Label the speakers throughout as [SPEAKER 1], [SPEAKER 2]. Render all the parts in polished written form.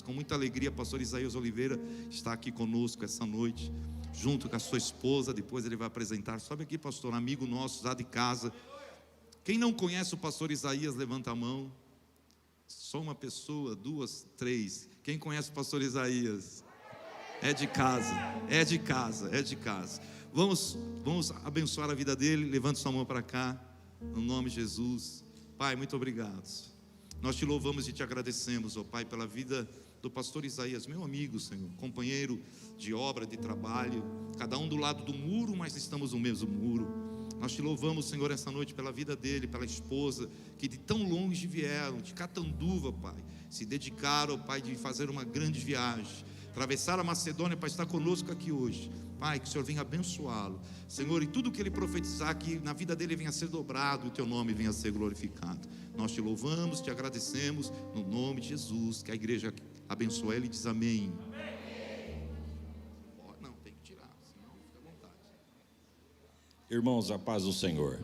[SPEAKER 1] com muita alegria, pastor Isaías Oliveira está aqui conosco essa noite, junto com a sua esposa. Depois ele vai apresentar. Sobe aqui, pastor, um amigo nosso lá de casa. Quem não conhece o pastor Isaías, levanta a mão. Só uma pessoa, duas, três. Quem conhece o pastor Isaías? É de casa, é de casa, é de casa. Vamos abençoar a vida dele. Levante sua mão para cá, no nome de Jesus. Pai, muito obrigado. Nós te louvamos e te agradecemos, ó Pai, pela vida do pastor Isaías, meu amigo, Senhor, companheiro de obra, de trabalho, cada um do lado do muro, mas estamos no mesmo muro. Nós te louvamos, Senhor, essa noite pela vida dele, pela esposa, que de tão longe vieram, de Catanduva, Pai, se dedicaram, Pai, de fazer uma grande viagem, atravessar a Macedônia para estar conosco aqui hoje. Pai, que o Senhor venha abençoá-lo, Senhor, e tudo que ele profetizar, que na vida dele venha a ser dobrado e o teu nome venha a ser glorificado. Nós te louvamos, te agradecemos, no nome de Jesus. Que a igreja abençoe ele e diz amém. Não, tem que tirar, senão fica à vontade.
[SPEAKER 2] Irmãos, a paz do Senhor.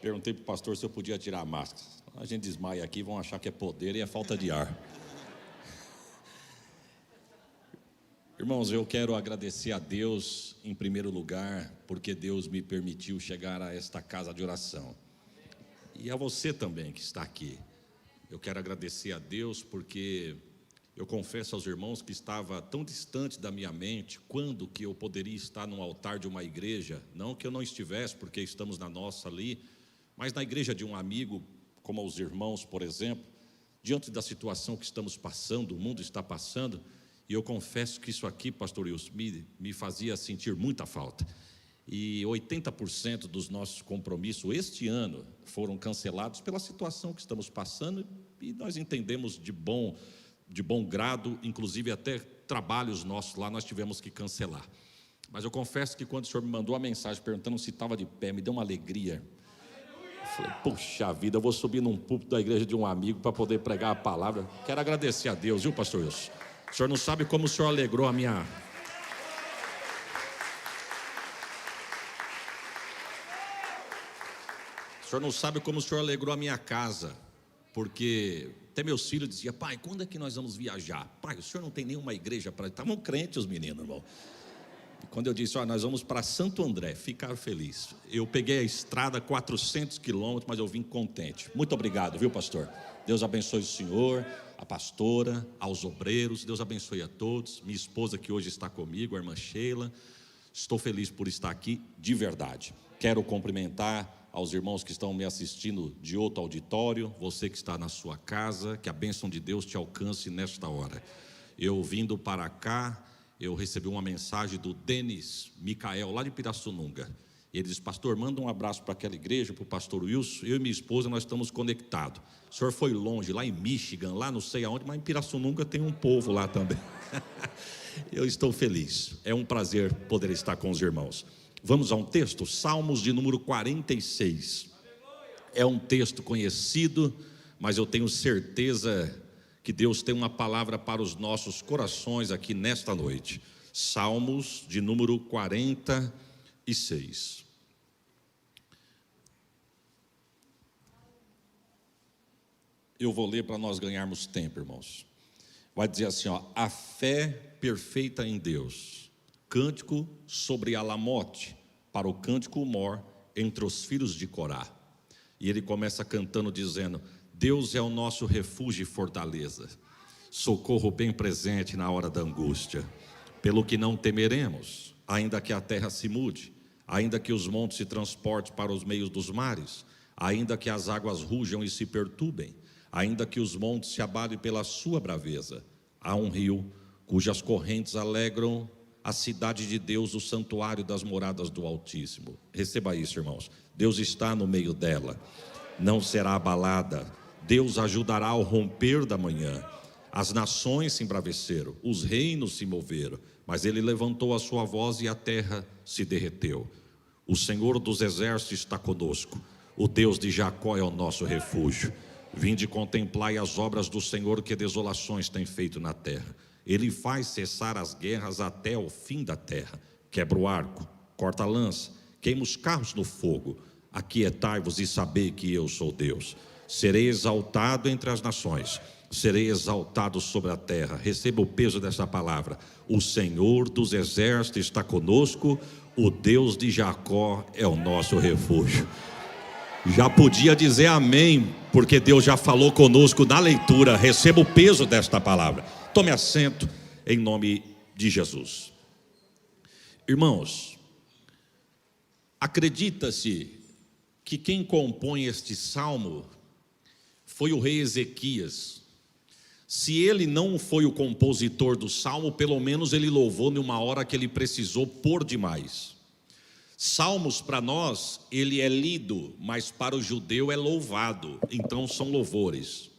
[SPEAKER 2] Perguntei para o pastor se eu podia tirar a máscara. A gente desmaia aqui, vão achar que é poder e é falta de ar. Irmãos, eu quero agradecer a Deus em primeiro lugar, porque Deus me permitiu chegar a esta casa de oração. E a você também que está aqui. Eu quero agradecer a Deus porque eu confesso aos irmãos que estava tão distante da minha mente quando que eu poderia estar no altar de uma igreja. Não que eu não estivesse, porque estamos na nossa ali, mas na igreja de um amigo, como os irmãos, por exemplo, diante da situação que estamos passando, o mundo está passando. E eu confesso que isso aqui, pastor Wilson, me fazia sentir muita falta. E 80% dos nossos compromissos este ano foram cancelados pela situação que estamos passando. E nós entendemos de bom grado, inclusive até trabalhos nossos lá nós tivemos que cancelar. Mas eu confesso que quando o senhor me mandou a mensagem perguntando se estava de pé, me deu uma alegria. Eu falei, puxa vida, eu vou subir num púlpito da igreja de um amigo para poder pregar a palavra. Quero agradecer a Deus, viu, pastor Wilson? O senhor não sabe como o senhor alegrou a minha... O senhor não sabe como o senhor alegrou a minha casa, porque até meus filhos diziam, pai, quando é que nós vamos viajar? Pai, o senhor não tem nenhuma igreja para... Estavam crentes os meninos, irmão. E quando eu disse, nós vamos para Santo André, ficaram felizes. Eu peguei a estrada 400 quilômetros, mas eu vim contente. Muito obrigado, viu, pastor? Deus abençoe o senhor, a pastora, aos obreiros. Deus abençoe a todos. Minha esposa que hoje está comigo, a irmã Sheila. Estou feliz por estar aqui, de verdade. Quero cumprimentar aos irmãos que estão me assistindo de outro auditório. Você que está na sua casa, que a bênção de Deus te alcance nesta hora. Eu vindo para cá, eu recebi uma mensagem do Denis Micael, lá de Pirassununga. Ele disse, pastor, manda um abraço para aquela igreja, para o pastor Wilson. Eu e minha esposa, nós estamos conectados. O senhor foi longe, lá em Michigan, lá não sei aonde, mas em Pirassununga tem um povo lá também. Eu estou feliz, é um prazer poder estar com os irmãos. Vamos a um texto, Salmos de número 46. É um texto conhecido, mas eu tenho certeza que Deus tem uma palavra para os nossos corações aqui nesta noite. Salmos de número 46. Eu vou ler para nós ganharmos tempo, irmãos. Vai dizer assim, a fé perfeita em Deus. Cântico sobre Alamote, para o cântico mor entre os filhos de Corá. E ele começa cantando dizendo, Deus é o nosso refúgio e fortaleza, socorro bem presente na hora da angústia. Pelo que não temeremos, ainda que a terra se mude, ainda que os montes se transportem para os meios dos mares, ainda que as águas rujam e se perturbem, ainda que os montes se abalem pela sua braveza. Há um rio cujas correntes alegram a cidade de Deus, o santuário das moradas do Altíssimo. Receba isso, irmãos. Deus está no meio dela, não será abalada. Deus ajudará ao romper da manhã. As nações se embraveceram, os reinos se moveram, mas ele levantou a sua voz e a terra se derreteu. O Senhor dos exércitos está conosco, o Deus de Jacó é o nosso refúgio. Vinde contemplai as obras do Senhor, que desolações tem feito na terra. Ele faz cessar as guerras até o fim da terra. Quebra o arco, corta a lança, queima os carros no fogo. Aquietai-vos e sabei que eu sou Deus. Serei exaltado entre as nações, serei exaltado sobre a terra. Receba o peso dessa palavra. O Senhor dos exércitos está conosco, o Deus de Jacó é o nosso refúgio. Já podia dizer amém, porque Deus já falou conosco na leitura. Receba o peso desta palavra. Tome assento em nome de Jesus. Irmãos, acredita-se que quem compõe este salmo foi o rei Ezequias. Se ele não foi o compositor do salmo, pelo menos ele louvou numa hora que ele precisou por demais. Salmos para nós, ele é lido, mas para o judeu é louvado, então são louvores.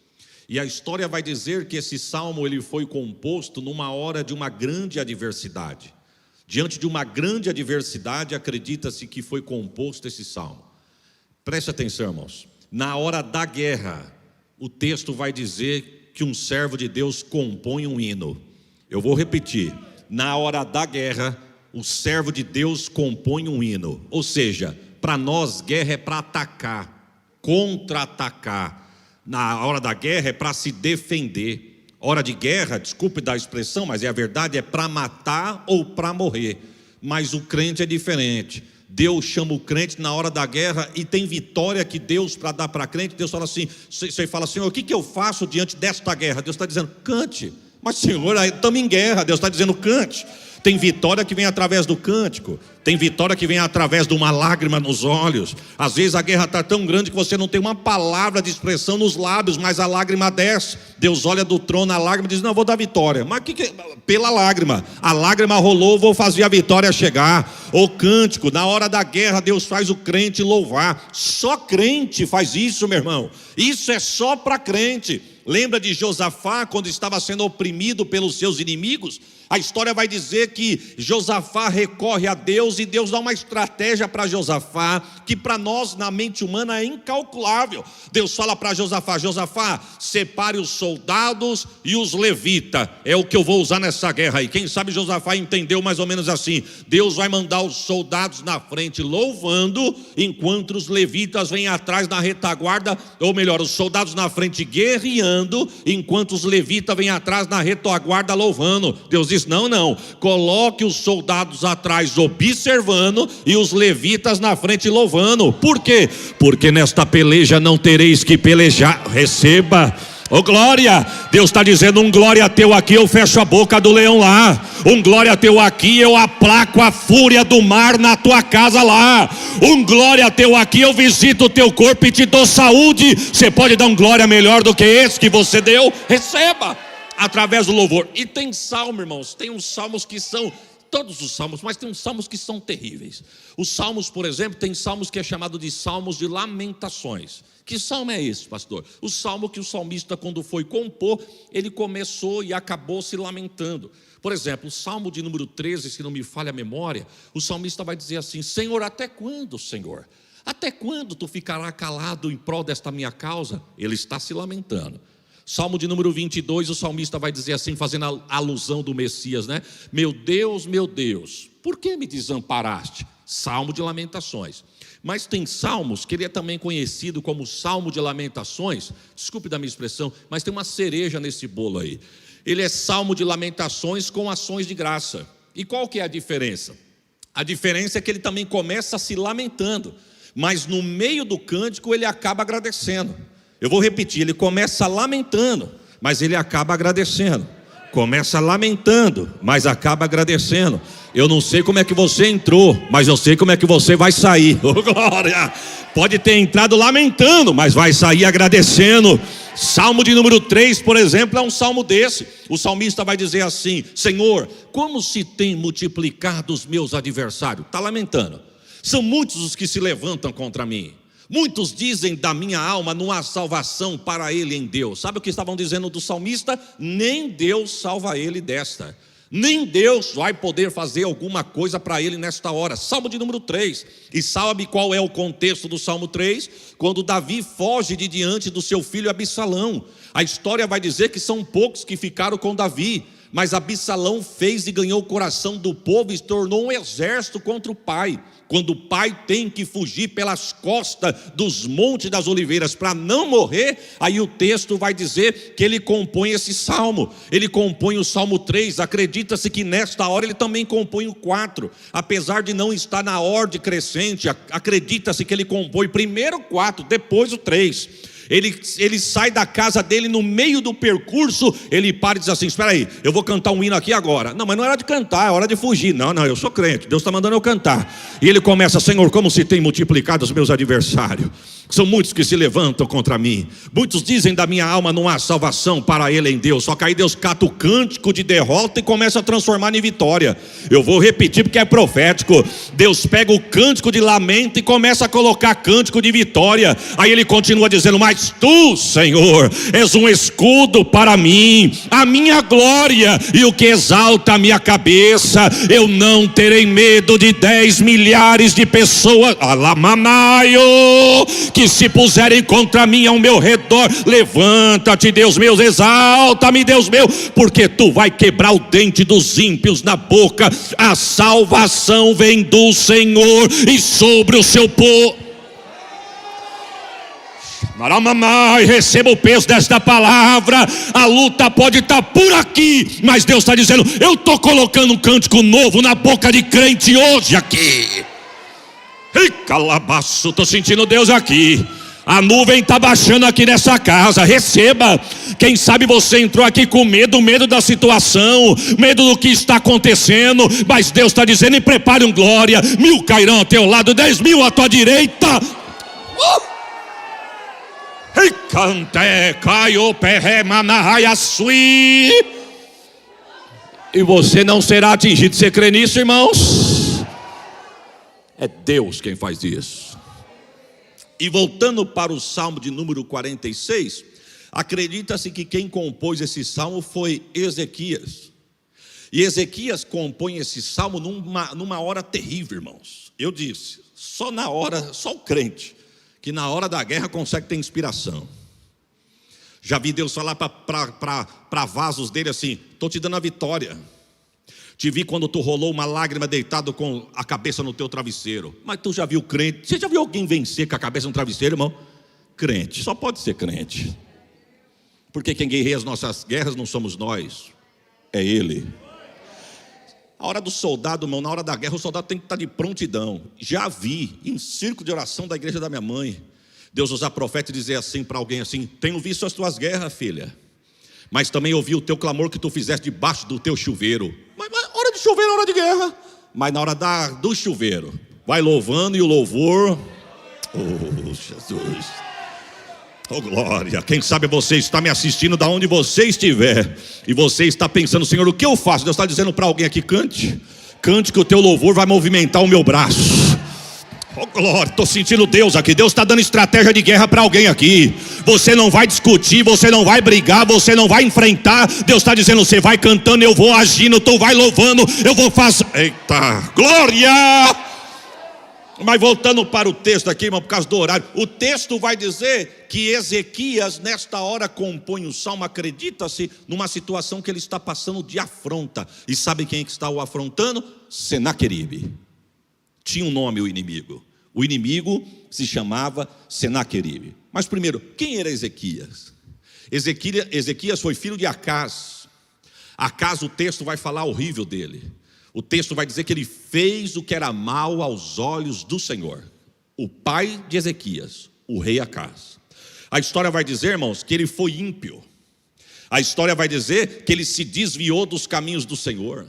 [SPEAKER 2] E a história vai dizer que esse salmo ele foi composto numa hora de uma grande adversidade. Diante de uma grande adversidade, acredita-se que foi composto esse salmo. Preste atenção, irmãos. Na hora da guerra, o texto vai dizer que um servo de Deus compõe um hino. Eu vou repetir. Na hora da guerra, o servo de Deus compõe um hino. Ou seja, para nós, guerra é para atacar, contra-atacar. Na hora da guerra é para se defender. Hora de guerra, desculpe dar a expressão, mas é a verdade, é para matar ou para morrer. Mas o crente é diferente. Deus chama o crente na hora da guerra e tem vitória que Deus, para dar para crente, Deus fala assim, você fala assim, o que eu faço diante desta guerra? Deus está dizendo, cante. Mas Senhor, estamos em guerra, Deus está dizendo, cante. Tem vitória que vem através do cântico. Tem vitória que vem através de uma lágrima nos olhos. Às vezes a guerra está tão grande que você não tem uma palavra de expressão nos lábios, mas a lágrima desce. Deus olha do trono a lágrima e diz, não, vou dar vitória. Mas pela lágrima. A lágrima rolou, vou fazer a vitória chegar. O cântico, na hora da guerra, Deus faz o crente louvar. Só crente faz isso, meu irmão. Isso é só para crente. Lembra de Josafá, quando estava sendo oprimido pelos seus inimigos? A história vai dizer que Josafá recorre a Deus e Deus dá uma estratégia para Josafá, que para nós na mente humana é incalculável. Deus fala para Josafá, Josafá, separe os soldados e os levitas, é o que eu vou usar nessa guerra aí. Quem sabe Josafá entendeu mais ou menos assim, Deus vai mandar os soldados na frente louvando, enquanto os levitas vêm atrás na retaguarda, ou melhor, os soldados na frente guerreando, enquanto os levitas vêm atrás na retaguarda louvando. Deus diz, não, coloque os soldados atrás observando e os levitas na frente louvando. Por quê? Porque nesta peleja não tereis que pelejar. Receba, ô glória. Deus está dizendo, um glória teu aqui, eu fecho a boca do leão lá. Um glória teu aqui, eu aplaco a fúria do mar na tua casa lá. Um glória teu aqui, eu visito o teu corpo e te dou saúde. Você pode dar um glória melhor do que esse que você deu? Receba através do louvor. E tem salmo, irmãos, tem uns salmos que são, todos os salmos, mas tem uns salmos que são terríveis. Os salmos, por exemplo, tem salmos que é chamado de salmos de lamentações. Que salmo é esse, pastor? O salmo que o salmista, quando foi compor, ele começou e acabou se lamentando. Por exemplo, o salmo de número 13, se não me falha a memória, o salmista vai dizer assim, Senhor, até quando, Senhor? Até quando tu ficará calado em prol desta minha causa? Ele está se lamentando. Salmo de número 22, o salmista vai dizer assim, fazendo a alusão do Messias, né? Meu Deus, por que me desamparaste? Salmo de lamentações. Mas tem salmos, que ele é também conhecido como salmo de lamentações, desculpe da minha expressão, mas tem uma cereja nesse bolo aí. Ele é salmo de lamentações com ações de graça. E qual que é a diferença? A diferença é que ele também começa se lamentando, mas no meio do cântico ele acaba agradecendo. Eu vou repetir, ele começa lamentando, mas ele acaba agradecendo. Começa lamentando, mas acaba agradecendo. Eu não sei como é que você entrou, mas eu sei como é que você vai sair. Oh, glória! Pode ter entrado lamentando, mas vai sair agradecendo. Salmo de número 3, por exemplo, é um salmo desse. O salmista vai dizer assim, Senhor, como se tem multiplicado os meus adversários? Está lamentando. São muitos os que se levantam contra mim. Muitos dizem da minha alma, não há salvação para ele em Deus. Sabe o que estavam dizendo do salmista? Nem Deus salva ele desta. Nem Deus vai poder fazer alguma coisa para ele nesta hora. Salmo de número 3. E sabe qual é o contexto do Salmo 3? Quando Davi foge de diante do seu filho Absalão. A história vai dizer que são poucos que ficaram com Davi. Mas Absalão fez e ganhou o coração do povo e se tornou um exército contra o pai. Quando o pai tem que fugir pelas costas dos montes das oliveiras para não morrer, aí o texto vai dizer que ele compõe esse salmo. Ele compõe o salmo 3, acredita-se que nesta hora ele também compõe o 4. Apesar de não estar na ordem crescente, acredita-se que ele compõe primeiro o 4, depois o 3. Ele sai da casa dele, no meio do percurso, ele para e diz assim: espera aí, eu vou cantar um hino aqui agora. Não, mas não é hora de cantar, é hora de fugir. Não, eu sou crente, Deus está mandando eu cantar. E ele começa: Senhor, como se tem multiplicado os meus adversários. São muitos que se levantam contra mim. Muitos dizem da minha alma: não há salvação para ele em Deus. Só que aí Deus cata o cântico de derrota e começa a transformar em vitória. Eu vou repetir porque é profético. Deus pega o cântico de lamento e começa a colocar cântico de vitória. Aí ele continua dizendo: mas tu, Senhor, és um escudo para mim, a minha glória e o que exalta a minha cabeça. Eu não terei medo de 10 milhares de pessoas, alamanaio, que se puserem contra mim ao meu redor. Levanta-te, Deus meu, exalta-me, Deus meu, porque tu vai quebrar o dente dos ímpios na boca. A salvação vem do Senhor e sobre o seu povo. Receba o peso desta palavra. A luta pode estar por aqui, mas Deus está dizendo: eu estou colocando um cântico novo na boca de crente hoje aqui. Ei, calabaço, estou sentindo Deus aqui. A nuvem está baixando aqui nessa casa. Receba. Quem sabe você entrou aqui com medo da situação, medo do que está acontecendo, mas Deus está dizendo: e prepare um glória. 1000 cairão ao teu lado, 10.000 à tua direita. Ei, cante, caio, perre, manahai, sui. E você não será atingido. Você crê nisso, irmãos? É Deus quem faz isso. E voltando para o salmo de número 46, acredita-se que quem compôs esse salmo foi Ezequias. E Ezequias compõe esse salmo numa hora terrível, irmãos. Eu disse, só o crente que na hora da guerra consegue ter inspiração. Já vi Deus falar para vasos dele assim: estou te dando a vitória. Te vi quando tu rolou uma lágrima deitado com a cabeça no teu travesseiro. Mas tu já viu crente? Você já viu alguém vencer com a cabeça no travesseiro, irmão? Crente, só pode ser crente. Porque quem guerreia as nossas guerras não somos nós, é Ele. A hora do soldado, irmão, na hora da guerra o soldado tem que estar de prontidão. Já vi em círculo de oração da igreja da minha mãe, Deus usar profeta e dizer assim para alguém assim: tenho visto as tuas guerras, filha, mas também ouvi o teu clamor que tu fizeste debaixo do teu chuveiro. Mas hora de chuveiro é hora de guerra. Mas na hora do chuveiro, vai louvando, e o louvor, oh Jesus, oh glória. Quem sabe você está me assistindo da onde você estiver, e você está pensando: Senhor, o que eu faço? Deus está dizendo para alguém aqui: cante que o teu louvor vai movimentar o meu braço. Oh glória, estou sentindo Deus aqui. Deus está dando estratégia de guerra para alguém aqui. Você não vai discutir, você não vai brigar, você não vai enfrentar. Deus está dizendo: você vai cantando, eu vou agindo, tu vai louvando, eu vou fazer. Eita, glória! Mas voltando para o texto aqui, irmão, por causa do horário, o texto vai dizer que Ezequias nesta hora compõe o salmo, acredita-se, numa situação que ele está passando de afronta. E sabe quem é que está o afrontando? Senaqueribe. Tinha um nome o inimigo. O inimigo se chamava Senaqueribe. Mas primeiro, quem era Ezequias? Ezequias foi filho de Acaz. Acaz, o texto vai falar horrível dele. O texto vai dizer que ele fez o que era mal aos olhos do Senhor. O pai de Ezequias, o rei Acaz. A história vai dizer, irmãos, que ele foi ímpio. A história vai dizer que ele se desviou dos caminhos do Senhor.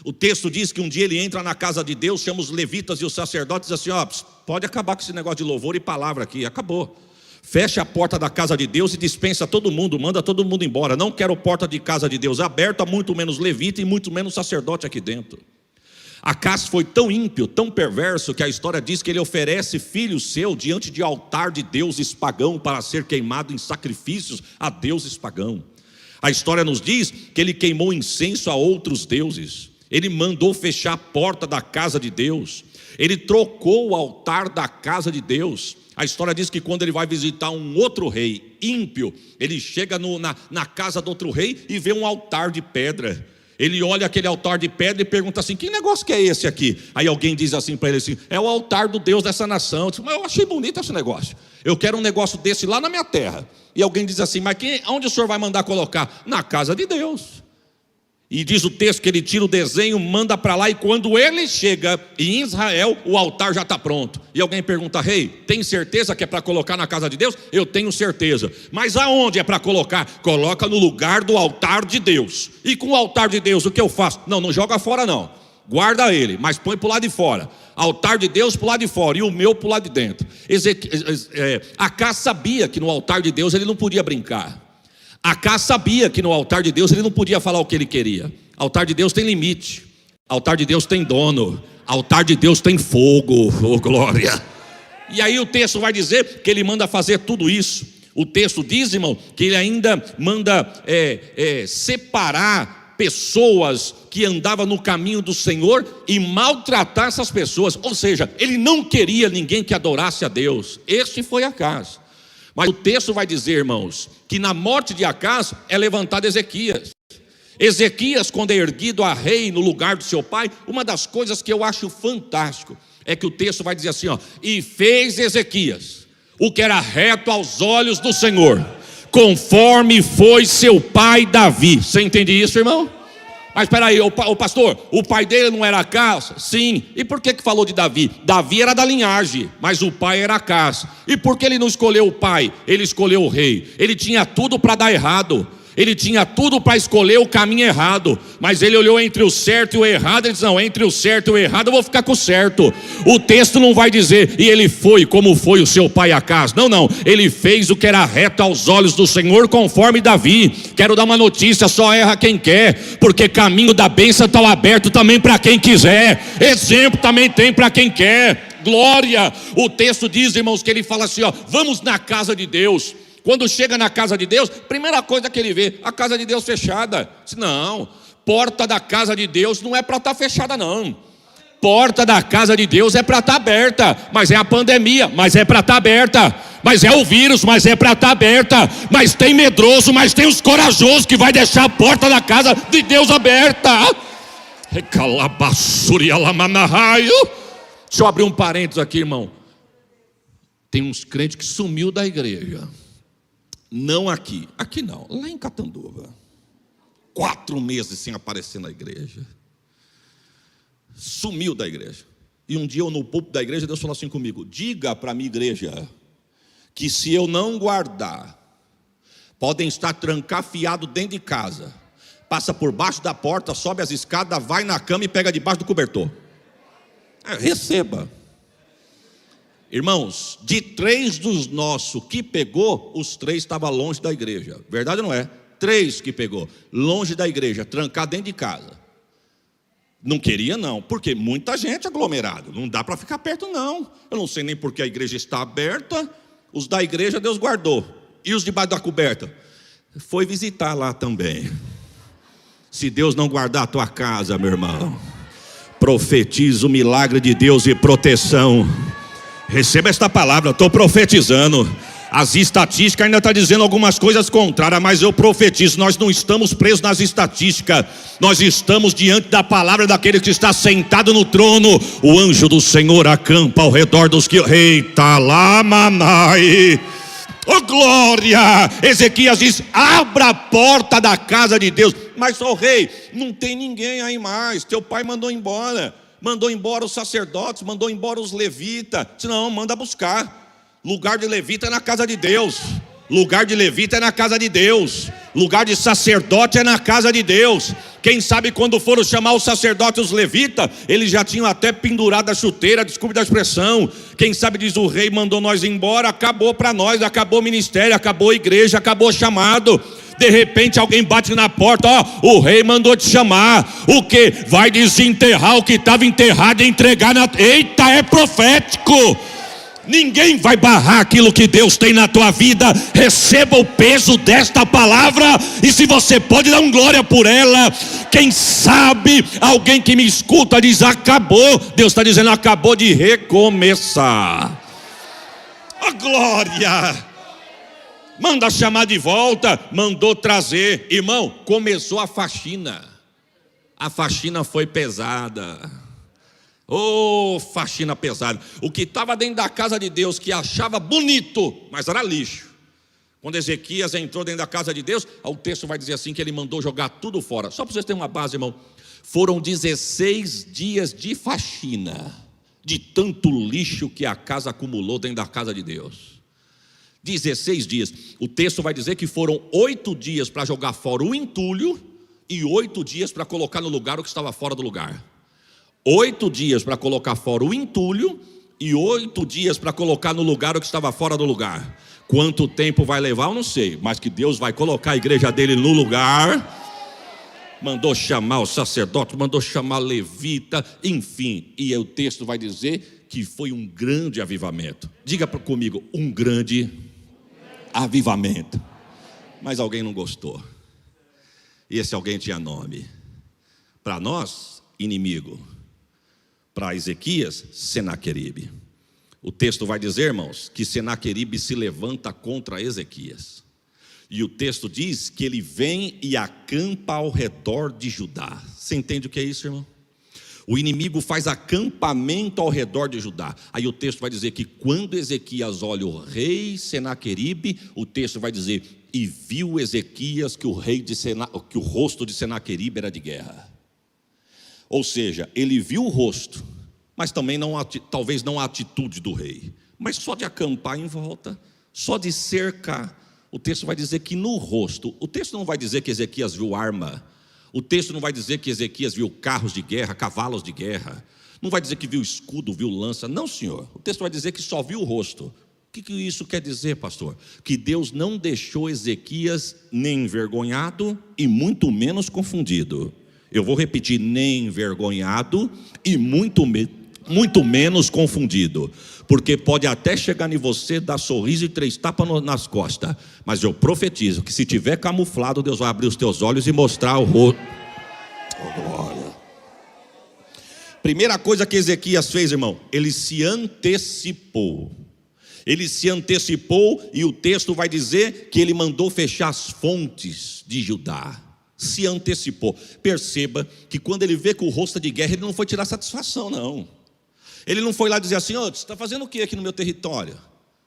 [SPEAKER 2] O texto diz que um dia ele entra na casa de Deus, chama os levitas e os sacerdotes e diz assim: ó, pode acabar com esse negócio de louvor e palavra aqui, acabou. Fecha a porta da casa de Deus e dispensa todo mundo, manda todo mundo embora. Não quero porta de casa de Deus aberta, muito menos levita e muito menos sacerdote aqui dentro. Acaz foi tão ímpio, tão perverso, que a história diz que ele oferece filho seu diante de altar de deuses pagão para ser queimado em sacrifícios a deuses pagão. A história nos diz que ele queimou incenso a outros deuses. Ele mandou fechar a porta da casa de Deus. Ele trocou o altar da casa de Deus. A história diz que quando ele vai visitar um outro rei ímpio, ele chega na casa do outro rei e vê um altar de pedra. Ele olha aquele altar de pedra e pergunta assim: que negócio que é esse aqui? Aí alguém diz assim para ele assim: é o altar do Deus dessa nação. Eu disse: mas eu achei bonito esse negócio, eu quero um negócio desse lá na minha terra. E alguém diz assim: mas onde o senhor vai mandar colocar? Na casa de Deus. E diz o texto que ele tira o desenho, manda para lá, e quando ele chega em Israel, o altar já está pronto. E alguém pergunta: rei, tem certeza que é para colocar na casa de Deus? Eu tenho certeza. Mas aonde é para colocar? Coloca no lugar do altar de Deus. E com o altar de Deus, o que eu faço? Não joga fora não, guarda ele, mas põe para o lado de fora. Altar de Deus para o lado de fora e o meu para o lado de dentro. Acás sabia que no altar de Deus ele não podia brincar. Acás sabia que no altar de Deus ele não podia falar o que ele queria. Altar de Deus tem limite, altar de Deus tem dono, altar de Deus tem fogo, oh glória. E aí o texto vai dizer que ele manda fazer tudo isso. O texto diz, irmão, que ele ainda manda separar pessoas que andavam no caminho do Senhor e maltratar essas pessoas. Ou seja, ele não queria ninguém que adorasse a Deus. Este foi Acás. Mas o texto vai dizer, irmãos, que na morte de Acás é levantado Ezequias. Ezequias, quando é erguido a rei no lugar do seu pai, uma das coisas que eu acho fantástico é que o texto vai dizer assim, ó: e fez Ezequias o que era reto aos olhos do Senhor, conforme foi seu pai Davi. Você entende isso, irmão? Mas espera aí, o pastor, o pai dele não era Acás? Sim. E por que falou de Davi? Davi era da linhagem, mas o pai era Acás. E por que ele não escolheu o pai? Ele escolheu o rei. Ele tinha tudo para dar errado. Ele tinha tudo para escolher o caminho errado, mas ele olhou entre o certo e o errado. Ele disse: não, entre o certo e o errado eu vou ficar com o certo. O texto não vai dizer: e ele foi como foi o seu pai Acás. Não, ele fez o que era reto aos olhos do Senhor, conforme Davi. Quero dar uma notícia: só erra quem quer, porque caminho da bênção está aberto também para quem quiser. Exemplo também tem para quem quer. Glória. O texto diz, irmãos, que ele fala assim, ó: vamos na casa de Deus. Quando chega na casa de Deus, primeira coisa que ele vê, a casa de Deus fechada. Não, porta da casa de Deus não é para estar fechada não. Porta da casa de Deus é para estar aberta. Mas é a pandemia, mas é para estar aberta. Mas é o vírus, mas é para estar aberta. Mas tem medroso, mas tem os corajosos que vai deixar a porta da casa de Deus aberta. Deixa eu abrir um parênteses aqui, irmão. Tem uns crentes que sumiu da igreja. Não aqui não, lá em Catanduva. 4 meses sem aparecer na igreja. Sumiu da igreja. E um dia eu no púlpito da igreja, Deus falou assim comigo: diga para a minha igreja que se eu não guardar, podem estar trancafiados dentro de casa, passa por baixo da porta, sobe as escadas, vai na cama e pega debaixo do cobertor. Receba. Irmãos, de 3 dos nossos que pegou, os 3 estavam longe da igreja. Verdade ou não é? 3 que pegou, longe da igreja, trancado dentro de casa. Não queria não, porque muita gente aglomerado, não dá para ficar perto não. Eu não sei nem porque a igreja está aberta. Os da igreja Deus guardou. E os debaixo da coberta? Foi visitar lá também. Se Deus não guardar a tua casa, meu irmão, profetiza o milagre de Deus e proteção. Receba esta palavra, eu estou profetizando. As estatísticas ainda estão dizendo algumas coisas contrárias, mas eu profetizo, nós não estamos presos nas estatísticas. Nós estamos diante da palavra daquele que está sentado no trono. O anjo do Senhor acampa ao redor dos que... Eita lá, manai! Oh glória! Ezequias diz: abra a porta da casa de Deus. Mas ó rei, não tem ninguém aí mais, teu pai mandou embora. Mandou embora os sacerdotes, mandou embora os levitas. Não, manda buscar. Lugar de levita é na casa de Deus. Lugar de levita é na casa de Deus. Lugar de sacerdote é na casa de Deus. Quem sabe quando foram chamar os sacerdotes e os levitas, eles já tinham até pendurado a chuteira, desculpe da expressão. Quem sabe, diz o rei, mandou nós embora, acabou para nós, acabou o ministério, acabou a igreja, acabou o chamado. De repente alguém bate na porta: ó, o rei mandou te chamar. O que? Vai desenterrar o que estava enterrado e entregar na... Eita, é profético. Ninguém vai barrar aquilo que Deus tem na tua vida. Receba o peso desta palavra. E se você pode, dar glória por ela. Quem sabe alguém que me escuta diz: acabou. Deus está dizendo: acabou de recomeçar. A glória! Manda chamar de volta, mandou trazer. Irmão, começou a faxina. A faxina foi pesada. Oh, faxina pesada. O que estava dentro da casa de Deus, que achava bonito, mas era lixo. Quando Ezequias entrou dentro da casa de Deus, o texto vai dizer assim, que ele mandou jogar tudo fora. Só para vocês terem uma base, irmão. Foram 16 dias de faxina, de tanto lixo que a casa acumulou dentro da casa de Deus. 16 dias. O texto vai dizer que foram 8 dias para jogar fora o entulho e 8 dias para colocar no lugar o que estava fora do lugar. 8 dias para colocar fora o entulho e 8 dias para colocar no lugar o que estava fora do lugar. Quanto tempo vai levar, eu não sei, mas que Deus vai colocar a igreja dele no lugar. Mandou chamar o sacerdote, mandou chamar levita, enfim. E o texto vai dizer que foi um grande avivamento. Diga comigo, um grande avivamento. Mas alguém não gostou. E esse alguém tinha nome. Para nós, inimigo. Para Ezequias, Senaqueribe. O texto vai dizer, irmãos, que Senaqueribe se levanta contra Ezequias. E o texto diz que ele vem e acampa ao redor de Judá. Você entende o que é isso, irmão? O inimigo faz acampamento ao redor de Judá. Aí o texto vai dizer que quando Ezequias olha o rei Senaqueribe, o texto vai dizer, e viu Ezequias que o rosto de Senaqueribe era de guerra. Ou seja, ele viu o rosto, mas também talvez não a atitude do rei. Mas só de acampar em volta, só de cercar, o texto vai dizer que no rosto, o texto não vai dizer que Ezequias viu arma, o texto não vai dizer que Ezequias viu carros de guerra, cavalos de guerra, não vai dizer que viu escudo, viu lança, não, senhor. O texto vai dizer que só viu o rosto. O que isso quer dizer, pastor? Que Deus não deixou Ezequias nem envergonhado e muito menos confundido. Eu vou repetir, nem envergonhado e muito menos confundido. Porque pode até chegar em você, dar sorriso e 3 tapas nas costas, mas eu profetizo que se tiver camuflado, Deus vai abrir os teus olhos e mostrar o rosto. Oh, glória. Primeira coisa que Ezequias fez, irmão, ele se antecipou. Ele se antecipou e o texto vai dizer que ele mandou fechar as fontes de Judá. Se antecipou. Perceba que quando ele vê que o rosto é de guerra, ele não foi tirar satisfação, não. Ele não foi lá dizer assim, você está fazendo o que aqui no meu território?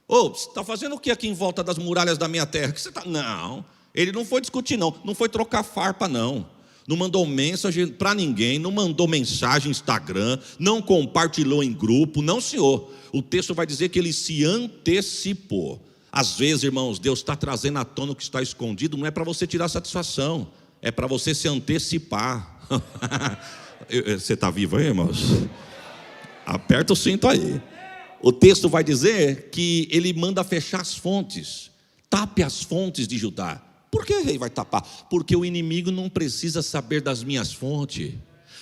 [SPEAKER 2] Você está fazendo o que aqui em volta das muralhas da minha terra? Que você tá... Não, ele não foi discutir não foi trocar farpa não mandou mensagem para ninguém, não mandou mensagem no Instagram, não compartilhou em grupo, não, senhor. O texto vai dizer que ele se antecipou. Às vezes, irmãos, Deus está trazendo à tona o que está escondido, não é para você tirar satisfação, é para você se antecipar. Você está vivo aí, irmãos? Aperta o cinto aí. O texto vai dizer que ele manda fechar as fontes. Tape as fontes de Judá. Por que o rei vai tapar? Porque o inimigo não precisa saber das minhas fontes.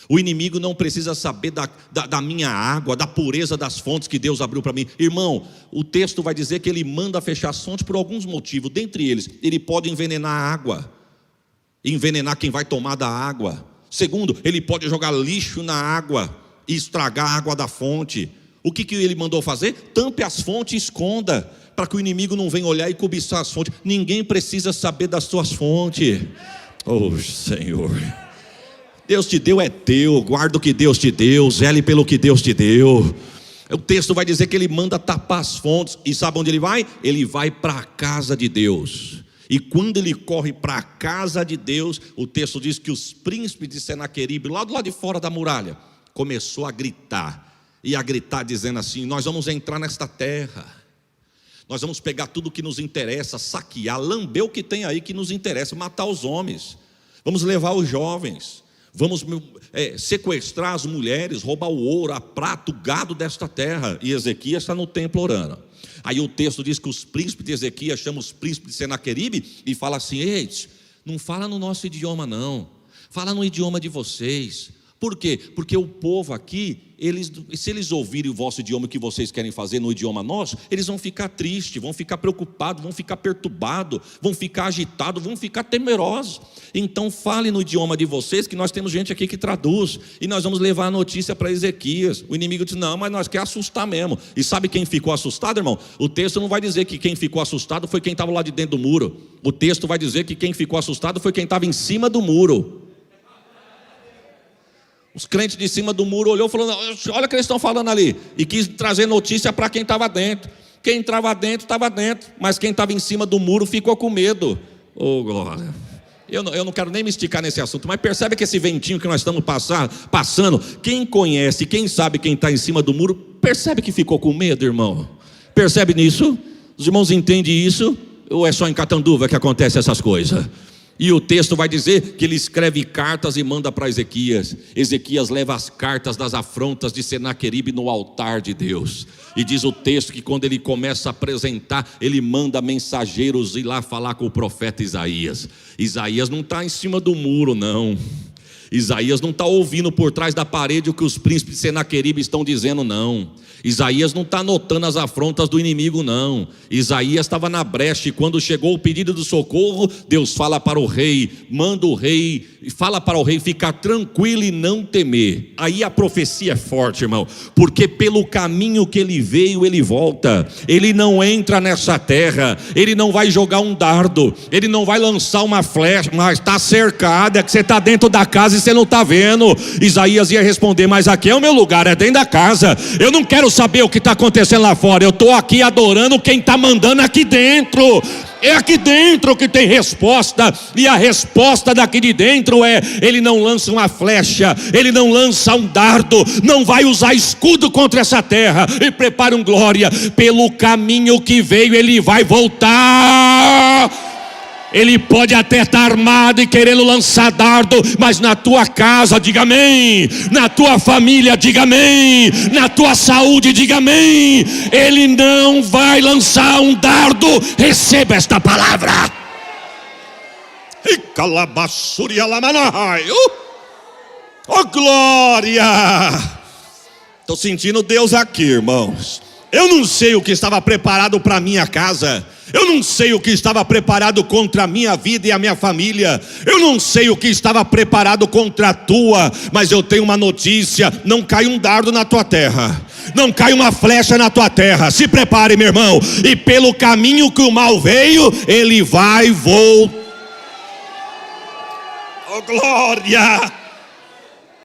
[SPEAKER 2] O inimigo não precisa saber da minha água, da pureza das fontes que Deus abriu para mim. Irmão, o texto vai dizer que ele manda fechar as fontes por alguns motivos. Dentre eles, ele pode envenenar a água, envenenar quem vai tomar da água. Segundo, ele pode jogar lixo na água e estragar a água da fonte. O que ele mandou fazer? Tampe as fontes e esconda, para que o inimigo não venha olhar e cobiçar as fontes. Ninguém precisa saber das suas fontes. Oh, Senhor, Deus te deu, é teu. Guarda o que Deus te deu, zele pelo que Deus te deu. O texto vai dizer que ele manda tapar as fontes. E sabe onde ele vai? Ele vai para a casa de Deus. E quando ele corre para a casa de Deus, o texto diz que os príncipes de Senaqueribe, lá do lado de fora da muralha, começou a gritar. E a gritar dizendo assim, nós vamos entrar nesta terra, nós vamos pegar tudo que nos interessa, saquear, lamber o que tem aí que nos interessa, matar os homens, vamos levar os jovens, vamos sequestrar as mulheres, roubar o ouro, a prata, o gado desta terra. E Ezequias está no templo orando. Aí o texto diz que os príncipes de Ezequias chamam os príncipes de Senaqueribe e fala assim, ei, não fala no nosso idioma não, fala no idioma de vocês. Por quê? Porque o povo aqui, se eles ouvirem o vosso idioma, o que vocês querem fazer no idioma nosso, eles vão ficar tristes, vão ficar preocupados, vão ficar perturbados, vão ficar agitados, vão ficar temerosos. Então fale no idioma de vocês, que nós temos gente aqui que traduz, e nós vamos levar a notícia para Ezequias. O inimigo diz: não, mas nós queremos assustar mesmo. E sabe quem ficou assustado, irmão? O texto não vai dizer que quem ficou assustado foi quem estava lá de dentro do muro. O texto vai dizer que quem ficou assustado foi quem estava em cima do muro. Os crentes de cima do muro olhou e falou: olha o que eles estão falando ali. E quis trazer notícia para quem estava dentro. Quem estava dentro, mas quem estava em cima do muro ficou com medo. Oh, glória. Eu não quero nem me esticar nesse assunto, mas percebe que esse ventinho que nós estamos passando, quem conhece, quem sabe quem está em cima do muro, percebe que ficou com medo, irmão? Percebe nisso? Os irmãos entendem isso? Ou é só em Catanduva que acontece essas coisas? E o texto vai dizer que ele escreve cartas e manda para Ezequias. Ezequias leva as cartas das afrontas de Senaqueribe no altar de Deus. E diz o texto que quando ele começa a apresentar, ele manda mensageiros ir lá falar com o profeta Isaías. Isaías não está em cima do muro, não. Isaías não está ouvindo por trás da parede o que os príncipes de Senaqueribe estão dizendo, não. Isaías não está anotando as afrontas do inimigo, não. Isaías estava na brecha, e quando chegou o pedido de socorro, Deus fala para o rei, manda o rei, fala para o rei ficar tranquilo e não temer. Aí a profecia é forte, irmão, porque pelo caminho que ele veio, ele volta. Ele não entra nessa terra, ele não vai jogar um dardo, ele não vai lançar uma flecha, mas está cercado, é que você está dentro da casa e você não está vendo. Isaías ia responder: mas aqui é o meu lugar, é dentro da casa, eu não quero saber o que está acontecendo lá fora, eu estou aqui adorando quem está mandando aqui dentro. É aqui dentro que tem resposta, e a resposta daqui de dentro é: ele não lança uma flecha, ele não lança um dardo, não vai usar escudo contra essa terra. E prepare um glória, pelo caminho que veio ele vai voltar. Ele pode até estar armado e querendo lançar dardo, mas na tua casa, diga amém. Na tua família, diga amém. Na tua saúde, diga amém. Ele não vai lançar um dardo. Receba esta palavra. Oh, glória. Estou sentindo Deus aqui, irmãos. Eu não sei o que estava preparado para a minha casa. Eu não sei o que estava preparado contra a minha vida e a minha família. Eu não sei o que estava preparado contra a tua. Mas eu tenho uma notícia: não cai um dardo na tua terra, não cai uma flecha na tua terra. Se prepare, meu irmão. E pelo caminho que o mal veio, ele vai voltar. Oh, glória.